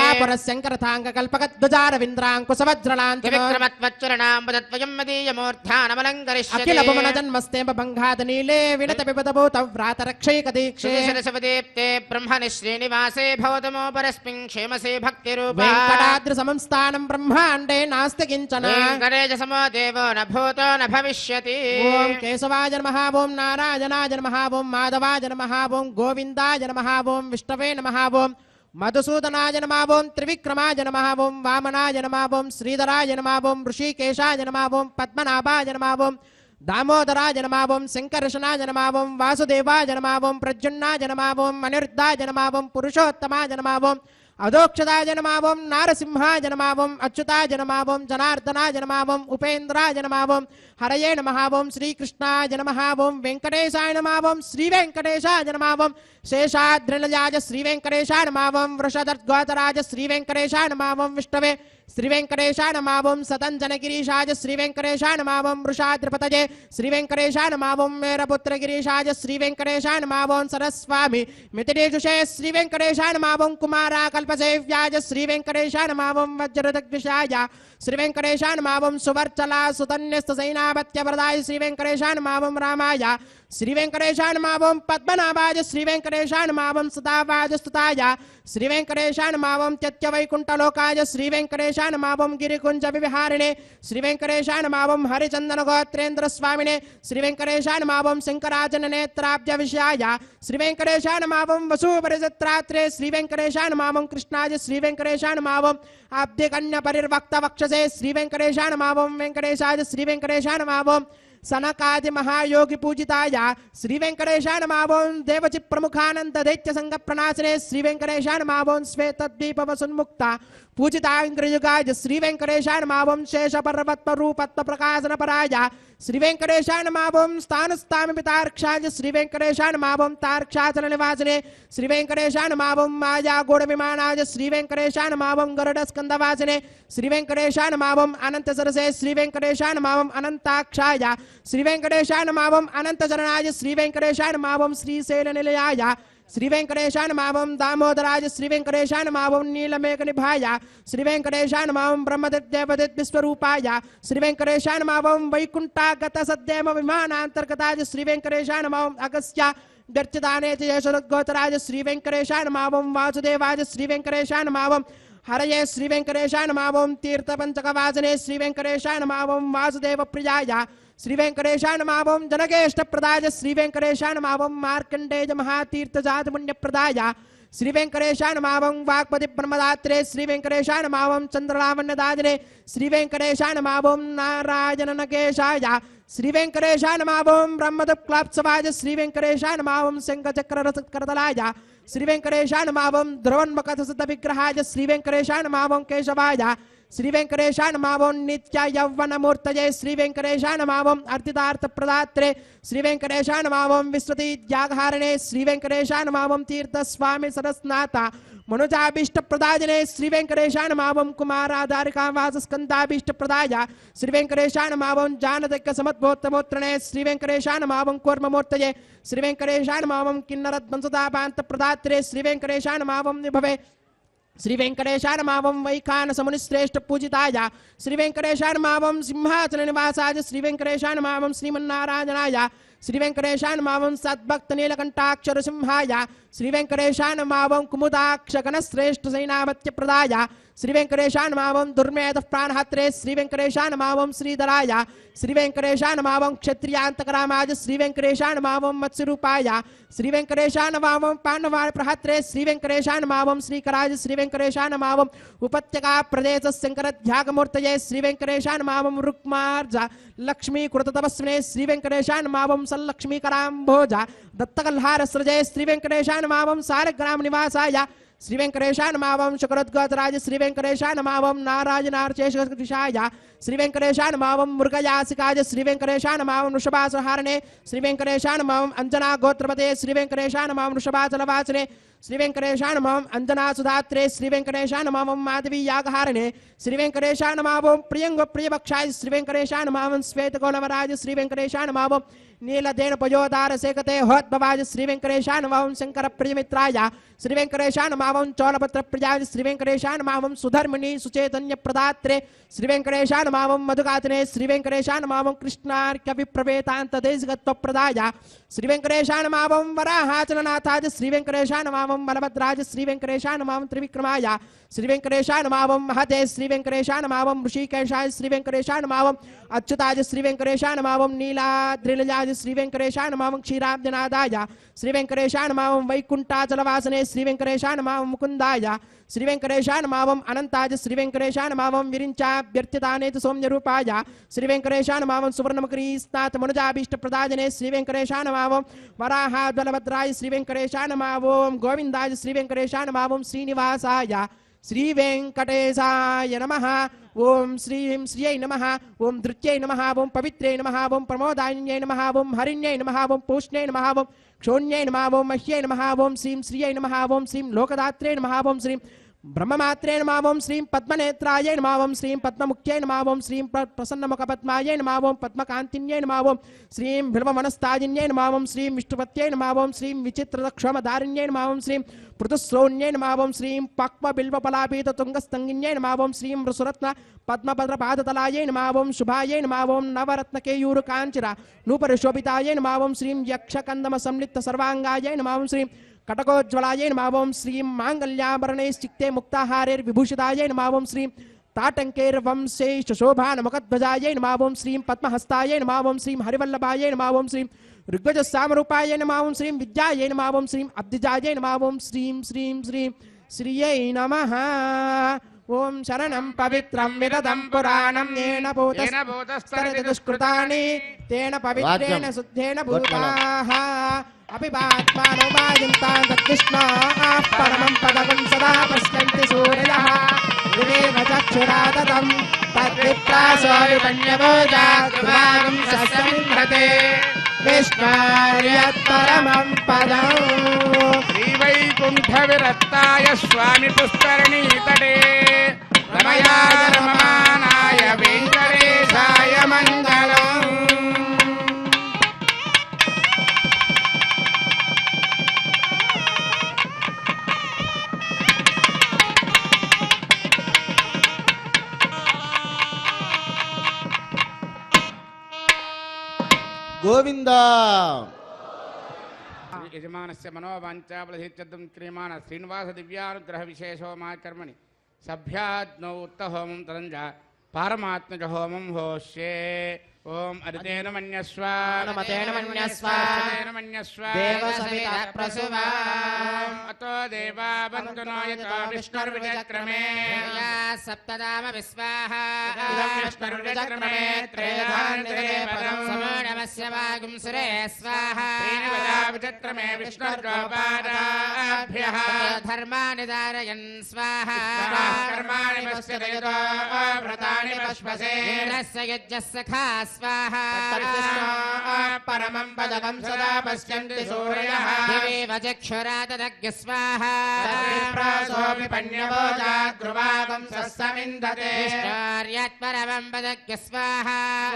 కథాపరశంకరథాంగకల్పకద్వజారవింద్రాంకుశవజ్రలాంఛనో విక్రమత్వచ్చరణాంబుదత్వయం మదీయమూర్ధానమలంకరిష్యతి అఖిల భువనజన్మస్తేమ భంగాదనీలే వినత విపదభూత వ్రాతరక్షైక దీక్షే శిరసవదీప్తే బ్రహ్మణి శ్రీనివాసే భవతమోపరస్మిన్ క్షేమసే భక్తిరూపా వెంకటాద్రి సంస్థానం బ్రహ్మాండే నాస్తి కించన వెంకటేశ సమో దేవో న భూతో న భవిష్యతి ఓం కేశవాయ నమః ఓం నారాయణాయ నమః ఓం మాధవాయ నమః ఓం గోవిందాయ నమః ఓం విష్ణవే నమః ఓం మధుసూదనాయ నమః ఓం త్రివిక్రమాయ నమః ఓం వామనాయ నమః ఓం శ్రీధరాయ నమః ఓం ఋషికేశాయ నమః ఓం పద్మనాభాయ నమః ఓం దామోదరాయ నమః ఓం శంకర్షణాయ నమః ఓం వాసుదేవాయ నమః ఓం ప్రద్యుమ్నాయ నమః ఓం అనిరుద్ధాయ నమః ఓం పురుషోత్తమాయ నమః ఓం అదోక్షదాయ నమః ఓం నారసింహాయ నమః ఓం అచ్యుతాయ నమః ఓం జనార్దనాయ నమః ఓం ఉపేంద్రాయ నమః ఓం హరయే నమః ఓం శ్రీకృష్ణాయ నమః ఓం వెంకటేశాయ నమః ఓం శ్రీ వెంకటేశాయ నమః ఓం శేషాద్రినజాయ శ్రీ వెంకటేశాయ నమః ఓం వృషదర్గోతరాయ శ్రీ వెంకటేశాయ నమః ఓం విష్ణవే శ్రీ వెంకటేశాయ నమః ఓం సతంజనగిరీశాయ శ్రీ వెంకటేశాయ నమః ఓం వృషాద్రిపతయే శ్రీ వెంకటేశాయ నమః ఓం మేరపుత్రగిరీశాయ శ్రీ వెంకటేశాయ నమః ఓం సరస్వామి మితిరేజుషే శ్రీ వెంకటేశాయ నమః ఓం కుమారాకల్పసేవ్యాయ శ్రీ వెంకటేశాయ నమః ఓం వజ్రదగ్విషాయ శ్రీ వెంకటేశాయ నమః ఓం సువర్చలా సుతన్యస్తసైనాపత్యవరదాయ శ్రీ వెంకటేశాయ నమః ఓం రామాయ శ్రీ వెంకటేశాయ నమః ఓం పద్మనాభాయ శ్రీ వెంకటేశాయ నమః ఓం సదావాయ స్తుతాయ శ్రీ వెంకటేశాయ నమః ఓం త్యత్యవైకుంఠలోకాయ శ్రీ వెంకటేశాయ నమః ఓం గిరికుంజ విహారిణే శ్రీ వెంకటేశాయ నమః ఓం హరిచందన గోత్రేంద్ర స్వామినే శ్రీ వెంకటేశాయ నమః ఓం శంకరాజన నేత్రాబ్జ విషయాయ శ్రీ వెంకటేశాయ నమః ఓం వసూపరిజత్రాత్రే శ్రీ వెంకటేశాయ నమః ఓం కృష్ణాయ శ్రీ వెంకటేశాయ నమః ఓం అబ్ధికన్య పరిర్వక్త వక్షసే శ్రీ వెంకటేశాయ నమః ఓం వెంకటేశాయ శ్రీ వెంకటేశాయ నమః ఓం సనకాది మహాయోగి పూజితాయ శ్రీ వెంకటేశాయ నమః ఓం దేవచి ప్రముఖానంద దైత్య సంగ ప్రణాశనే శ్రీ వెంకటేశాయ నమః ఓం శ్వేతద్వీప వసున్ముక్త పూజితాంగ్రయుగాయ శ్రీ వెంకటేశాయ నమః ఓం శేష పర్వత్వ రూపత్వ ప్రకాశన పరాయ శ్రీ వెంకటేశాయ నమః ఓం స్థానస్థామి పితార్క్షాయ శ్రీ వెంకటేశాయ నమః ఓం తార్క్షాచల నివాసినే శ్రీ వెంకటేశాయ నమః ఓం మాయా గూఢ విమానాయ శ్రీ వెంకటేశాయ నమః ఓం గరుడ స్కందవాసినే శ్రీ వెంకటేశాయ నమః ఓం అనంత సరసే శ్రీ వెంకటేశాయ నమః ఓం అనంతాక్షాయ శ్రీ వెంకటేశాయ నమః ఓం అనంత చరణాయ శ్రీ వెంకటేశాయ నమః ఓం శ్రీశైల నిలయాయ श्री वेंकटेशाय नमः ओम दामोदराज श्री वेंकटेशाय नमः ओम नीलमेघ निभाय श्री वेंकटेशाय नमः ओम ब्रह्मदेवदेव विश्वरूपाय श्री वेंकटेशाय नमः ओम वैकुंठागत सद्देव विमानांतर्गताय श्री वेंकटेशाय नमः ओम अगस्त्य व्यर्चिताने यशोदगोचराज श्री वेंकटेशाय नमः ओम वासुदेवाय श्री वेंकटेशाय नमः ओम हरये श्री वेंकटेशाय नमः ओम तीर्थपंचकवासने श्री वेंकटेशाय नमः ओम वासुदेव प्रियाय श्री वेंकटेशाय नमः ओम जनकेष्ट प्रदाय श्री वेंकटेशाय नमः ओम मार्कंडेय महातीर्थ जात पुण्य प्रदाय श्री वेंकटेशाय नमः ओम वाक्पति ब्रह्मदात्रे श्री वेंकटेशाय नमः ओम चंद्रलावण्य दादिने श्री वेंकटेशाय नमः ओम नारायण नकेशाय श्री वेंकटेशाय नमः ओम ब्रह्मदक्लाप्सवाय श्री वेंकटेशाय नमः ओम शंखचक्र रसकरतलाय श्री वेंकटेशाय नमः ओम ध्रुवन्मकथसिद्ध विग्रहाय श्री वेंकटेशाय नमः ओम केशवाय श्री वेंकटेशाय नमः ओम नित्य यौवन मूर्तये श्री वेंकटेशाय नमः ओम अर्थितार्थ प्रदात्रे श्री वेंकटेशाय नमः ओम विश्वती ज्ञागहारिणे श्री वेंकटेशाय नमः ओम तीर्थ स्वामी सरस्नाथा मनुजाभीष्ट प्रदायने श्री वेंकटेशाय नमः ओम कुमाराधारिका वास स्कंदाभीष्ट प्रदाय श्री वेंकटेशाय नमः ओम जानदक्क समद्भोत्तमोत्रणे श्री वेंकटेशाय नमः ओम कूर्ममूर्तये श्री वेंकटेशाय नमः ओम किन्नरद् वंशदापान्त प्रदात्रे श्री वेंकटेशाय नमः ओम निभवे श्री वेंकटेशाय नमः ओम वैखानस मुनिश्रेष्ठ पूजिताय श्री वेंकटेशाय नमः ओम सिंहासन निवासाय श्री वेंकटेशाय नमः ओम श्रीमन्नारायणाय श्री वेंकटेशाय नमः ओम सद्भक्त नीलकंठाक्षर सिंहाय श्री वेंकटेशाय नमः ओम कुमुदाक्ष गणश्रेष्ठ सैनावत्य प्रदाय श्री वेंकटेशाय नमः ओम दुर्मेध प्राणहत्रे श्री वेंकटेशाय नमः ओम श्रीधराय श्री वेंकटेशाय नमः ओम क्षत्रियांतकरामाय श्री वेंकटेशाय नमः ओम मत्स्यरूपाय श्री वेंकटेशाय नमः ओम पांडवाय प्रहत्रे श्री वेंकटेशाय नमः ओम श्रीकराय श्री वेंकटेशाय नमः ओम उपत्यका प्रदेश शंकरध्यागमूर्तये श्री वेंकटेशाय नमः ओम रुक्मार्ज लक्ष्मी कृततपस्विने श्री वेंकटेशाय नमः ओम सल्लक्ष्मीकराम्भोज दत्तकल्हार सृजये श्री वेंकटेशाय नमः ओम सारग्राम निवासाय श्री वेंकटेशाय नमः ओम शुक्रोद्गोतराज श्री वेंकटेशाय नमः ओम नारायणार्चेशदिशाय श्री वेंकटेशाय नमः ओम मृगयासिकाय श्री वेंकटेशाय नमः ओम वृषभासहारणे श्री वेंकटेशाय नमः ओम अंजना गोत्रपते श्री वेंकटेशाय नमः ओम वृषभाचलवासने श्री वेंकटेशाय नमः ओम अंजना सुधात्रे श्री वेंकटेशाय नमः ओम माधवी यागहारणे श्री वेंकटेशाय नमः ओम प्रियंग प्रियभक्षाय श्री वेंकटेशाय नमः ओम श्वेतगोलवराज श्री वेंकटेशाय नमः ओम नीलदेन पयोदार सेकते होद्भवाज श्री वेंकटेशाय नमः ओम शंकर प्रियमित्राय श्री वेंकटेशाय नमः ओम चौलपत्र प्रियाय श्री वेंकटेशाय नमः ओम सुधर्मिणी सुचैतन्य प्रदात्रे श्री वेंकटेशाय नमः ओम मधुकातने श्री वेंकटेशाय नमः ओम कृष्णार्क्य विप्रवेतांत देशगत्व प्रदाय श्री वेंकटेशाय नमः ओम वराहाचलनाथाय श्री वेंकटेशाय नमः ओम बलभद्राज श्री वेंकटेशाय नमः ओम त्रिविक्रमाय श्री वेंकटेशाय नमः ओम महते श्री वेंकटेशाय नमः ओम ऋषिकेशाय श्री वेंकटेशाय नमः ओम अच्युताय श्री वेंकटेशाय नमः ओम नीलाद्रिलजाय श्री वेंकटेशाय नमः ओम क्षीराब्जनादाय श्री वेंकटेशाय नमः ओम वैकुंठाचलवासने श्री वेंकटेशाय नमः ओम मुकुंदाय श्री वेंकटेशाय नमः ओम अनंताय श्री वेंकटेशाय नमः ओम विरिंचाभ्यर्थितानेत सौम्यरूपाय श्री वेंकटेशाय नमः ओम सुवर्णमकरीस्नाथ मनुजाभीष्ट प्रदायने श्री वेंकटेशाय नमः ओम वराहाद्बलभद्राय श्री वेंकटेशाय नमः ओम गोविंदाय श्री वेंकटेशाय नमः ओम श्रीनिवासाय श्री वेंकटेशाय नमः ओम श्रीं श्रियै नमः ओम धृत्यै नमः ओम पवित्रै नमः ओम प्रमोदान्यै नमः ओम हरिण्यै नमः ओम पूष्ण्यै नमः ओम क्षोण्यै नमः ओम मह्यै नमः ओम श्रीं श्रियै नमः ओम श्रीं लोकदात्रे नमः ओम श्रीं ब्रह्ममात्रे नमः ओम श्रीं पद्मनेत्राय नमः ओम श्रीं पद्ममुख्यै नमः ओम श्रीं प्रसन्नमुखपद्मायै नमः ओम पद्मकान्तिन्यै नमः ओम श्रीं बिल्वमनस्ताजिन्यै नमः ओम श्रीं विष्णुपत्यै नमः ओम श्रीं विचित्रक्षमधारिण्यै नमः ओम श्रीं पृथुश्रोण्यै नमः ओम श्रीं पक्वबिल्वपलापीततुङ्गस्तङ्गिन्यै नमः ओम श्रीं वृषरत्न पद्मभद्रपादतलायै नमः ओम शुभायै नमः ओम नवरत्नकेयूरकाञ्चिरा नूपरशोभितायै नमः ओम श्रीं यक्षकन्दमसंलिप्त सर्वाङ्गायै नमः ओम श्रीं कटकोज्ज्वलायै नमः ओम श्रीं माङ्गल्याभरणैश्चित्ते मुक्ताहारैर्विभूषितायै नमः ओम श्रीं ताटङ्कैर्वंशैश्च शोभानमुखध्वजायै नमः ओम श्रीं पद्महस्तायै नमः ओम श्रीं हरिवल्लभायै नमः ओम श्रीं ऋग्वजसामरूपायै नमः ओम श्रीं विद्यायै नमः ओम श्रीं अब्धिजायै नमः ओम श्रीं श्रीं श्रीं श्रियै नमः ओम शरणं पवित्रं विरदं पुराणं येन भूतस्तरति दुष्कृतानि तेन पवित्रेण शुद्धेन भूताः अपिबात्मानो वायन्तां तद्विष्णोः परमं पदं सदा पश्यन्ति सूर्यः विवेक चक्षुरादतं तद्विप्रासो विपण्यभोजाद्वागं सस्यमिन्धते विष्णोर्यत्परमं पदम् श्रीवैकुण्ठविरक्ताय स्वामि पुष्करणीतटे रमयाय रममानाय वेङ्कटेशाय मङ्गलम् గోవింద యజమానస్య మనోవాంఛాఫలసిద్ధ్యర్థం క్రియమాణ శ్రీనివాస దివ్యానుగ్రహ విశేషోమాకర్మణి సభ్యాజ్ఞౌ ఉత్తహోమం తదంజ పారమాత్మజ హోమం హోష్యే. ఓం అరితేన మన్యస్వ నమతేన మన్యస్వ మన్యస్వ దేవసవిత ప్రసువా అతో దేవా బంధునో యతో విష్ణుర్విచక్రమే సప్తదామ విశ్వాహ ఇదం విష్ణుర్విచక్రమే త్రేధాన్యతే పదం సమూఢమస్య వాగుం సురే స్వాహ విచక్రమే విష్ణుర్గోపాదాభ్యః ధర్మాని ధారయన్ స్వాహ కర్మాణి పశ్యతో వ్రతాని పశ్వసే ఇంద్రస్య యజ్ఞः సఖా స్వాహ పరమం పదకం సదా పశ్యంతి సూర్యః దివేవ చక్షురాదదగ్య స్వాహ ప్రాసోమి పన్యవోజాద్రువాగం సస్సమిందతే విష్ణోర్యత్పరమం పదగ్య స్వాహ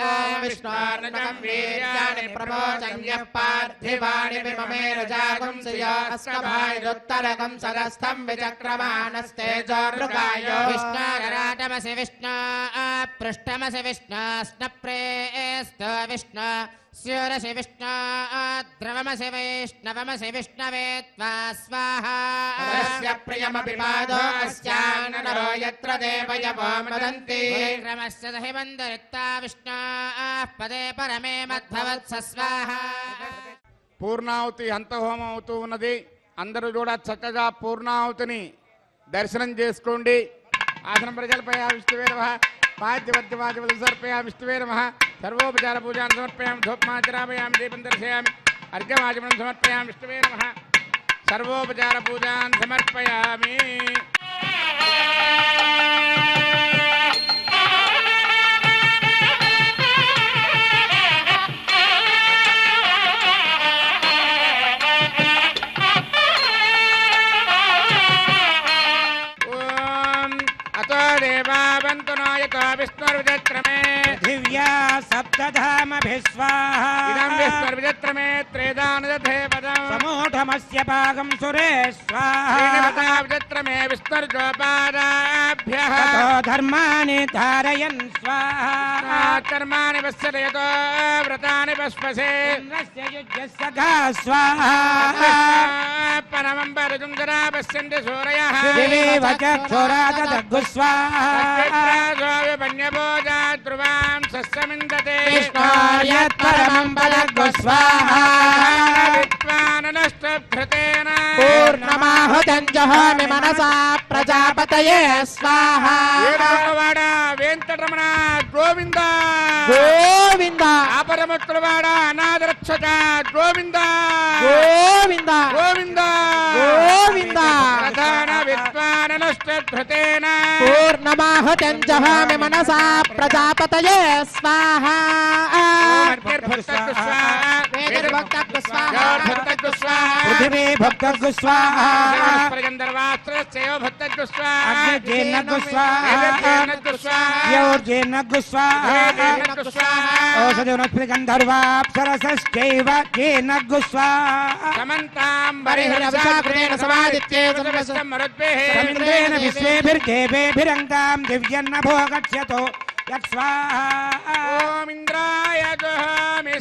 ఓం విష్ణోర్నకం వీర్యాణి ప్రమోచన్యః పార్థివాణి విమమేరజాగం శ్రియాస్కభాయురుత్తరకం సదస్థం విచక్రమాణస్తేజోర్గాయో విష్ణోరరాటమసి విష్ణో పృష్టమసి విష్ణో స్నప్రేస్తో విష్ణో స్యూరసి విష్ణో ద్రవమసి వైష్ణవమసి విష్ణవే త్వా స్వాహా తస్య ప్రియమపి పాదో అస్యాననరో యత్ర దేవయవో మదంతి క్రమస్య దహి బంధరిత్తా విష్ణో పదే పరమే మధ్వత్స స్వాహా. పూర్ణాహుతి హంతహోమం అవుతూ ఉన్నది. అందరూ కూడా చక్కగా పూర్ణాహుతిని దర్శనం చేసుకోండి. ఆసనం ప్రజలపై విష్ణువే నమః పాద్యవద్యవాద్యవలు సమర్పయామి విష్ణువే నమః సర్వోపచార పూజాన్ని సమర్పయామి ధూపమాచరామయామి దీపం దర్శయామి అర్ఘ్యమాచమనం సమర్పయామి విష్ణువే నమః సర్వోపచార పూజాన్ని సమర్పయామి. విష్ణుర్విచక్రమే దివ్యా సప్తధామభిస్వాహ ఇదం విష్ణుర్విచక్రమే త్రేదానుదధే పదం సమూఢమస్య భాగం సురే స్వాహ విచక్రమే విష్ణుర్గోపాదాభ్యః తతో ధర్మాని ధారయన్ స్వాహ కర్మాణి పశ్యతో వ్రతాని పశ్వసే ఇంద్రస్య యుజ్యస్య సఖా స్వాహ పరమం పరజుం జరా పశ్యంతి సూరయః దివేవ చక్షురాదదగ్గు స్వాహ పన్యభోజా ధ్రువాం సస్సమిందతే విష్ణోర్యత్పరమం పదగ్గు స్వాహ విద్వాననష్టభృతేన పూర్ణమాహుతం జహామి మనసా ప్రజాపతయే స్వాహ ఏడవవాడ వెంకటరమణ గోవింద గోవింద ఆపరమత్తులవాడ అనాథరక్షక గోవింద గోవింద గోవింద గోవింద ప్రధాన విద్వాననష్టభృతేన పూర్ణమాహుతం జహామి మనసా ప్రజాపతయే స్వాహ వేదభక్తకు స్వాహ పృథివీ భక్తగ్గు స్వాహ భక్తగ్గు అగ్నిజేనగ్గు స్వాహ యోర్జేనగ్గు స్వాహ ఓషధి గంధర్వాప్సరసశ్చైవ జేనగ్గు స్వాహ పరిహృదభిషాకృతేన సమాదిత్యేవ రవీంద్రేణ విశ్వేభిర్దేవేభిరంగాం దివ్యన్నభో గచ్చతో యత్స్వాహ ఓం ఇంద్రాయ జహామి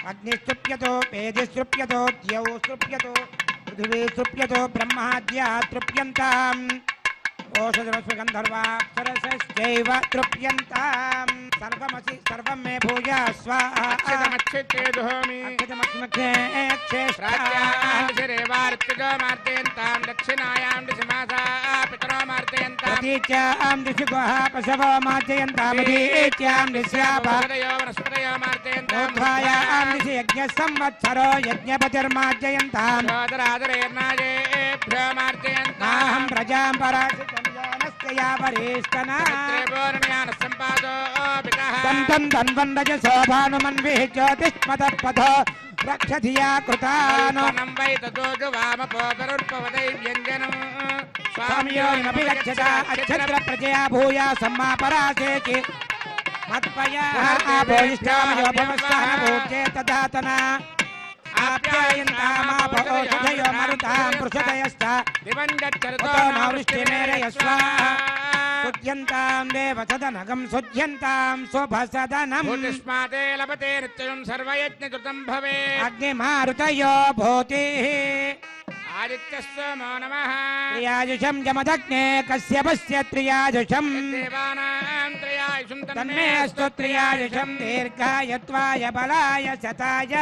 అగ్నిస్తృప్యతో పేజస్తృప్యతో ద్యౌ స్తృప్యతో పృథివీ స్తృప్యతో బ్రహ్మాద్యా తృప్యంతాం ఓషధరస్వగంధర్వాప్సరసశ్చైవ తృప్యంతాం సర్వమసి సర్వం మే భూయా స్వాహా అక్షతమక్షేజోమి ప్రాచ్యాం దక్షిణాయాం దిశమాసా పితరో మార్జయంతాం ప్రతీచ్యాం దిశి గుహ పశవో మార్జయంతామదీచ్యాం దిశ్యాప వనస్పతయో వనస్పతయో మార్జయంతాం ఊర్ధ్వాయాం దిశి యజ్ఞ సంవత్సరో యజ్ఞపతిర్మార్జయంతాం సోదరాదరేర్నాయేభ్యో మార్జయంతాం నాహం ప్రజాం పరాజితం జానస్య వరిష్టనా త్రిభువనయాన సంపాదో పితః దంతం ధన్వందజ శోభానుమన్విః జ్యోతిష్మతపథో రక్షధియా కృతాను నం వై తతో వామపోపరుర్పవదై వ్యంజనం స్వామియోనపి గచ్చత అక్షత్ర ప్రజయా భూయా సమ్మా పరాసేకి మత్పయా ఆభోయిష్టామయో భవస్సహన భోజ్యే తదాతన ఆప్యాయంతామాపౌషధయో మరుతాం పృషదయశ్చ దివంజచ్చరితో తతో నావృష్టిమేరయ స్వాహా सुध्यन्तां देवसदनगं सुध्यन्तां शुभसदनम् भूतिष्माते लभते नित्यं सर्वयज्ञकृतं भवेत् अग्निमारुतयो भूतिः आदित्यस्य नमो नमः त्रियाजुषं जमदग्ने कश्यपस्य त्रियाजुषम् देवानां त्रयायुषं तन्मे अस्तु त्रियाजुषं दीर्घायत्वाय बलाय शताय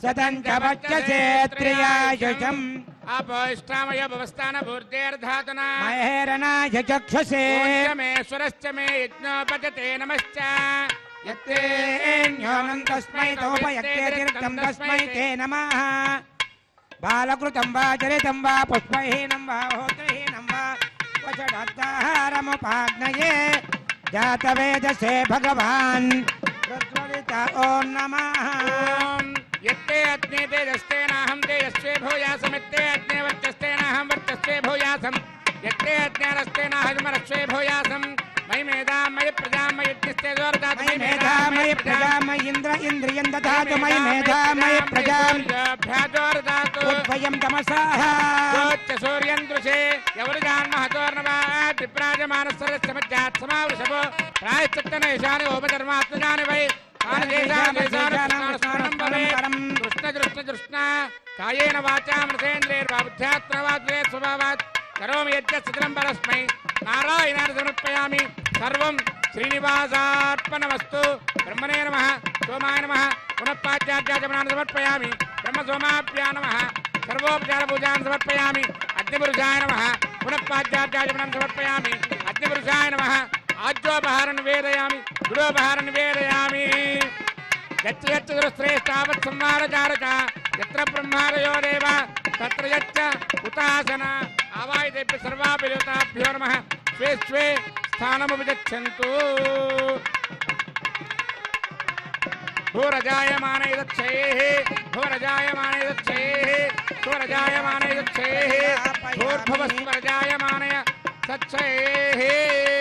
शतं च वच्यसे त्रियाजुषम् अपोष्टामय भवस्थान भूर्तेर्धातुना महेरणाय चक्षुषे पूज्यमेश्वरश्च मे यज्ञोपजते नमश्च यत्तेऽन्योनं तस्मै तोपयत्तेतीर्थं तस्मै ते नमः बालकृतं वा चरितं वा पुष्पहीनं वा होत्रहीनं वा वचडात्ताहारमुपाग्नये जातवेदसे भगवान् प्रज्वलित ॐ नमः यत्ते अग्ने तेजस्तेनाहं तेजस्वे भूयासमित्ते अग्ने वर्चस्तेनाहं वर्चस्वे भूयासम् यत्ते अज्ञानस्तेनाहमरस्वे भूयासम् मयि मेधां मयि प्रजां मयि यज्ञस्ते जोर्दातु मयि मेधा मयि प्रजा मयि इन्द्र इन्द्रियं दधातु मयि मेधा मयि प्रजां भ्याजोर्दातु उद्भयं तमसः जोच्च सूर्यं दृशे यवरुजान्महतोर्नवात् विप्राजमानस्सरस्य मध्यात् समावृषभो प्रायश्चित्तनेशानि ओपधर्मात्मजानि वै कृष्ण कायेन वाचा मृतेन्द्रियर्वाबुद्ध्यात्मवाद्वे स्वभावात् करोमि यज्ञसदनं परस्मै नारायणाय समर्पयामि सर्वं श्रीनिवासार्पणमस्तु ब्रह्मणे नमः सोमाय नमः पुनः पाद्यार्घ्याचमनान् समर्पयामि ब्रह्मसोमाभ्यां नमः सर्वोपचारपूजां समर्पयामि अग्निपुरुषाय नमः पुनः पाद्यार्घ्याचमनान् समर्पयामि अग्निपुरुषाय नमः आज्योपहारं निवेदयामि गुडोपहारं निवेदयामि यत्र यत्र दुरश्रेष्ठावत् संहारचारक यत्र ब्रह्मादयो देव तत्र यच्च उतासन आवाहितेभ्य सर्वाभ्यो देवताभ्यो नमः स्वे स्वे स्थानमुपगच्छन्तु भूरजायमाने यच्छेः भूरजायमाने यच्छेः भूरजायमाने यच्छेः भूर्भुवस्वरजायमाने सच्छेः